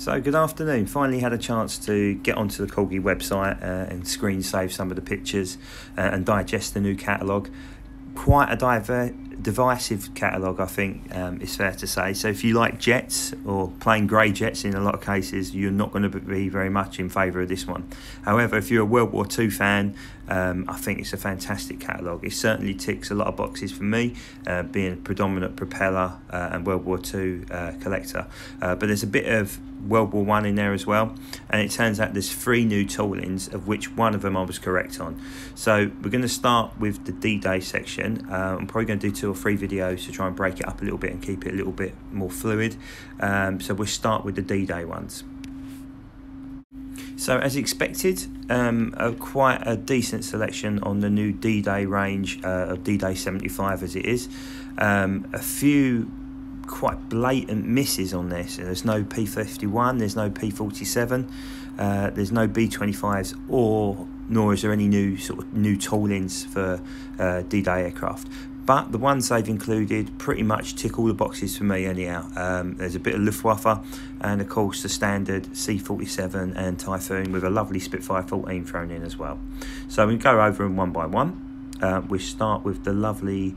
So good afternoon. Finally had a chance to get onto the Corgi website and screen save some of the pictures and digest the new catalogue. Quite a divisive catalogue, I think it's fair to say. So if you like jets or plain grey jets, in a lot of cases you're not going to be very much in favour of this one. However, if you're a World War II fan, I think it's a fantastic catalogue. It certainly ticks a lot of boxes for me, being a predominant propeller and World War II collector. But there's a bit of World War I in there as well, and it turns out there's 3 new toolings, of which one of them I was correct on. So we're going to start with the D-Day section. I'm probably going to do 2 or 3 videos to try and break it up a little bit and keep it a little bit more fluid. So we'll start with the D-Day ones. So as expected, quite a decent selection on the new D-Day range of D-Day 75 as it is. A few quite blatant misses on this. There's no P51, there's no P47, there's no B25s, nor is there any new toolings for D-Day aircraft. But the ones they've included pretty much tick all the boxes for me anyhow. There's a bit of Luftwaffe and of course the standard C-47 and Typhoon with a lovely Spitfire 14 thrown in as well. So we go over them one by one. We start with the lovely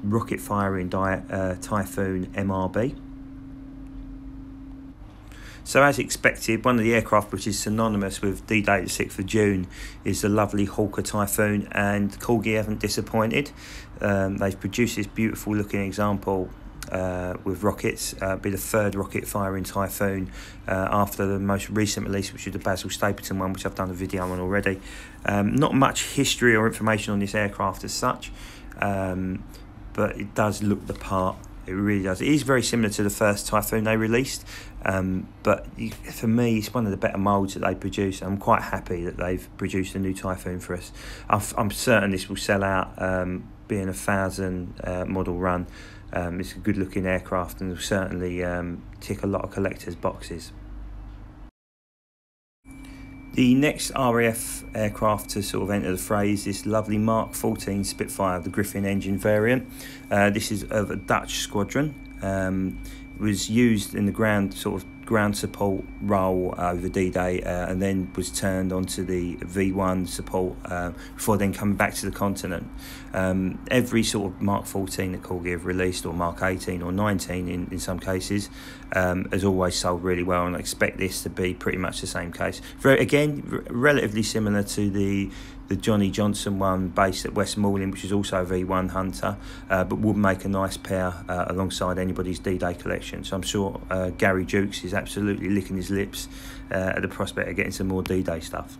rocket firing Typhoon MRB. So as expected, one of the aircraft which is synonymous with D-Day the 6th of June is the lovely Hawker Typhoon, and Corgi haven't disappointed. They've produced this beautiful looking example with rockets, be the 3rd rocket firing Typhoon after the most recent release, which is the Basil Stapleton one, which I've done a video on already. Not much history or information on this aircraft as such, but it does look the part. It really does. It is very similar to the first Typhoon they released, but for me it's one of the better moulds that they produce. I'm quite happy that they've produced a new Typhoon for us. I'm certain this will sell out, being a 1,000 model run. It's a good looking aircraft and will certainly tick a lot of collectors' boxes. The next RAF aircraft to sort of enter the fray is this lovely Mark 14 Spitfire, the Griffin engine variant. This is of a Dutch squadron. It was used in the ground support role over D-Day, and then was turned onto the V1 support before then coming back to the continent. Every sort of Mark 14 that Corgi have released, or Mark 18 or 19 in some cases, has always sold really well, and I expect this to be pretty much the same case. Again, relatively similar to the Johnny Johnson one based at Westmoreland, which is also a V1 Hunter, but would make a nice pair alongside anybody's D-Day collection. So I'm sure Gary Jukes is absolutely licking his lips at the prospect of getting some more D-Day stuff.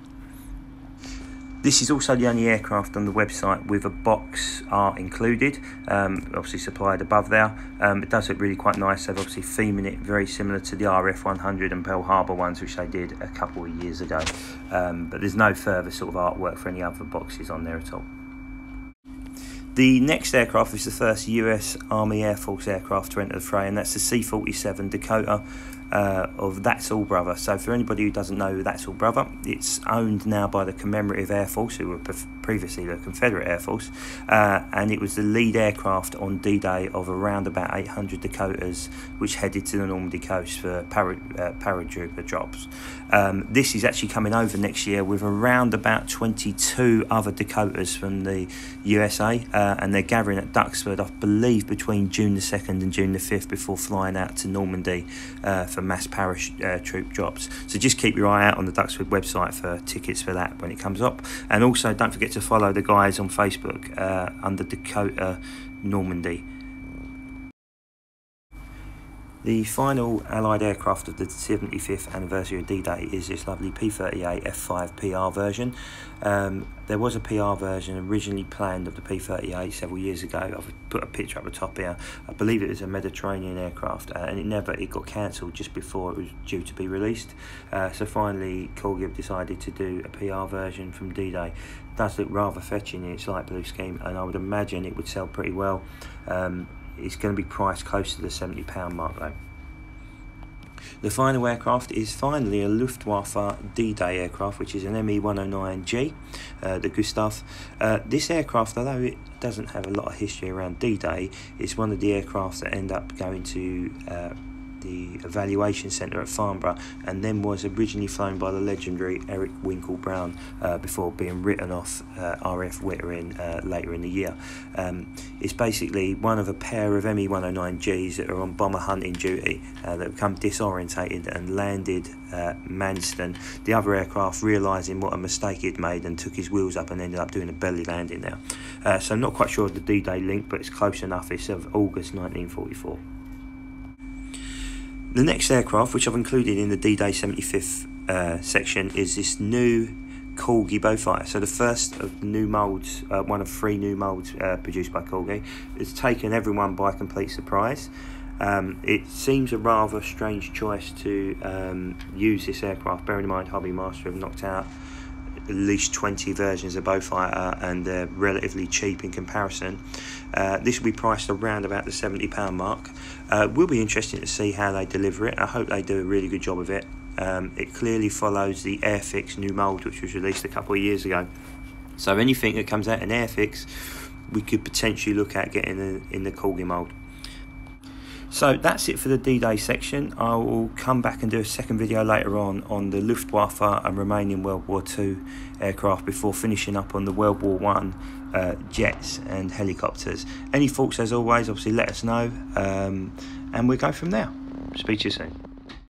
This is also the only aircraft on the website with a box art included, obviously supplied above there. It does look really quite nice. They've obviously theming it very similar to the RF 100 and Pearl Harbor ones, which they did a couple of years ago. But there's no further sort of artwork for any other boxes on there at all. The next aircraft is the first US Army Air Force aircraft to enter the fray, and that's the C-47 Dakota of That's All Brother. So for anybody who doesn't know That's All Brother, it's owned now by the Commemorative Air Force, who were previously the Confederate Air Force, and it was the lead aircraft on D-Day of around about 800 Dakotas which headed to the Normandy coast for paratrooper drops. This is actually coming over next year with around about 22 other Dakotas from the USA, and they're gathering at Duxford, I believe, between June the 2nd and June the 5th before flying out to Normandy for mass paratroop drops. So just keep your eye out on the Duxford website for tickets for that when it comes up, and also don't forget to follow the guys on Facebook under Dakota Normandy. The final Allied aircraft of the 75th anniversary of D-Day is this lovely P-38 F5 PR version. There was a PR version originally planned of the P-38 several years ago. I've put a picture up the top here. I believe it was a Mediterranean aircraft, and it got cancelled just before it was due to be released. So finally Corgi have decided to do a PR version from D-Day. It does look rather fetching in its light blue scheme, and I would imagine it would sell pretty well. It's going to be priced close to the £70 mark though. The final aircraft is finally a Luftwaffe D-Day aircraft, which is an Me-109G, the Gustav. This aircraft, although it doesn't have a lot of history around D-Day, it's one of the aircraft that end up going to the evaluation centre at Farnborough, and then was originally flown by the legendary Eric Winkle-Brown before being written off RAF Wittering later in the year. It's basically one of a pair of ME-109Gs that are on bomber hunting duty that become disorientated and landed Manston. The other aircraft realising what a mistake he'd made and took his wheels up and ended up doing a belly landing now. So I'm not quite sure of the D-Day link, but it's close enough. It's of August 1944. The next aircraft, which I've included in the D-Day 75th section, is this new Corgi Beaufighter. So the first of the new moulds, one of 3 new moulds produced by Corgi. It's taken everyone by complete surprise. It seems a rather strange choice to use this aircraft, bearing in mind Hobby Master have knocked out at least 20 versions of Beaufighter and they're relatively cheap in comparison. This will be priced around about the £70 mark. Will be interesting to see how they deliver it. I hope they do a really good job of it. It clearly follows the Airfix new mould, which was released a couple of years ago. So anything that comes out in Airfix, we could potentially look at getting in the Corgi mould. So that's it for the D-Day section. I will come back and do a second video later on the Luftwaffe and Romanian World War II aircraft before finishing up on the World War I jets and helicopters. Any thoughts, as always, obviously let us know, and we'll go from there. Speak to you soon.